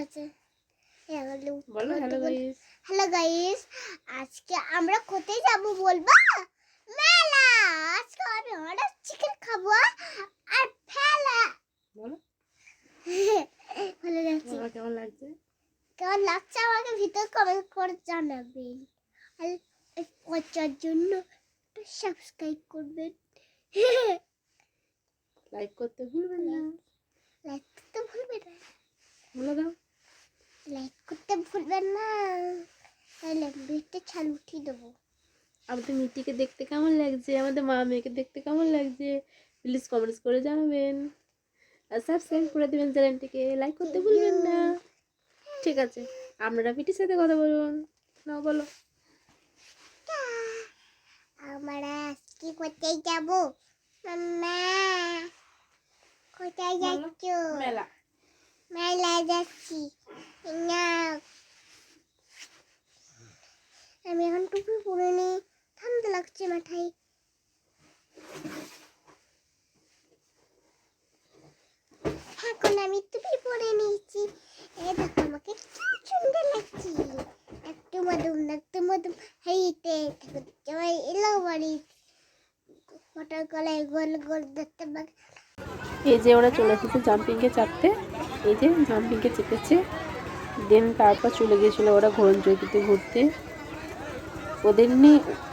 আছে। বলো hello guys. Hello guys, আজকে আমরা কোথায় যাব বলবা? মেলা। আজকে আমি অনেক চিকেন খাবো আর ফেলা। বলো ভালো লাগছে। তোমার কেমন লাগছে? কেমন লাগছে আমাকে ভিতর কমেন্ট করে জানাবেন। আর পচার জন্য সাবস্ক্রাইব করবেন। লাইক করতে ভুলবেন না। লাইক করতে ভুলবেন না। বলে দাও লাইক করতে ভুলবেন না, তাহলে ভিডিওতে চালু উঠিয়ে দেবো। আমাদের মিটিকে দেখতে কেমন লাগছে, আমাদের মা মেয়েকে দেখতে কেমন লাগছে প্লিজ কমেন্টস করে জানাবেন আর সাবস্ক্রাইব করে দেবেন চ্যানেলটিকে, লাইক করতে ভুলবেন না। ঠিক আছে, আপনারা পিটির সাথে কথা বলুন না, বলো আমরা আজকে কোথায় যাব? মাম্মা কোথায় যাচ্ছ? মেলা। মেলায় যাচ্ছি না। আমি এখন টুপি পরে নি, ঠান্ডা লাগছে মাথায়। এখন আমি টুপি পরে নিয়েছি, এই দেখো আমাকে কি সুন্দর লাগছে। একটু মধুম হাইতে জয় এলো বাড়ি ফটার গলায় গোল গোল দেখতে পাক। এই যে ওরা চলে এসেছে জাম্পিংয়ে চাপতে, এই যে জাম্পিংয়ে চেপেছে, দেন তারপর চলে গিয়েছিল ওরা ঘোড়ন চৌকিতে ঘুরতে।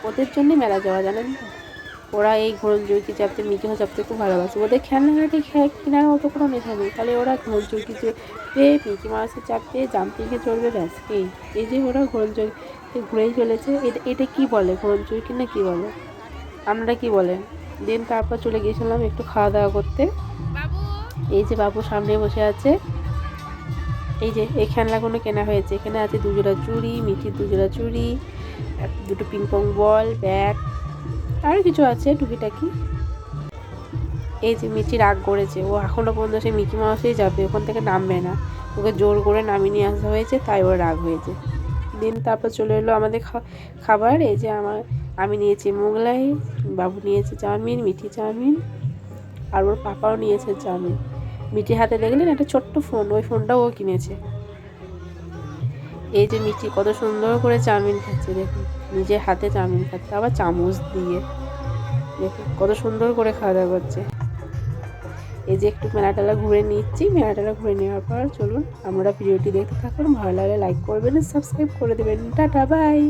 ওদের জন্য মেলা যাওয়া, জানেন তো। ওরা এই ঘোড়ন চৌকি চাপতে, মিকিও চাপতে খুব ভালোবাসে। ওদের খেলনাঘাটি কেনার মতো কোনো নেশা নেই, তাহলে ওরা ঘোড়ন চৌকি চেপে, মিকি মাউসে চাপতে, জাম্পিংয়ে চড়বে, ব্যাস। এই যে ওরা ঘোড়ন চৌকি ঘুরেই চলেছে। এটা কি বলে, ঘোড়ন চৌকি না কি বলে, আপনারা কি বলেন? দেন তারপর চলে গিয়েছিলাম একটু খাওয়া দাওয়া করতে। এই যে বাবু সামনে বসে আছে, এই যে এই খেলনাগুলো কেনা হয়েছে। এখানে আছে 2 জোড়া চুড়ি, মিঠির 2 জোড়া চুড়ি, দুটো পিংপং বল, ব্যাট, আরও কিছু আছে টুকিটাকি। এই যে মিঠি রাগ করেছে, ও এখনও পর্যন্ত সে মিকি মাউসেই যাবে, ওখান থেকে নামবে না। ওকে জোর করে নামিয়ে নিয়ে আসা হয়েছে, তাই ওর রাগ হয়েছে। দিন তারপর চলে এলো আমাদের খাবার। এই যে আমি নিয়েছি মোগলাই, বাবু নিয়েছে চাউমিন, মিঠি চাউমিন, আর ওর পাপাও নিয়েছে চাউমিন। মিঠির হাতে দেখলেন একটা ছোট্ট ফোন, ওই ফোনটাও ও কিনেছে। এই যে মিঠি কত সুন্দর করে চাউমিন খাচ্ছে, দেখুন নিজের হাতে চাউমিন খাচ্ছে, আবার চামচ দিয়ে, দেখুন কত সুন্দর করে খাওয়া দাওয়া করছে। এই যে একটু মেলাটেলা ঘুরে নিচ্ছি, মেলাটেলা ঘুরে নেওয়ার পর চলুন আমরা ভিডিওটি দেখতে থাকুন। ভালো লাগলে লাইক করবেন, সাবস্ক্রাইব করে দেবেন। টাটা, বাই।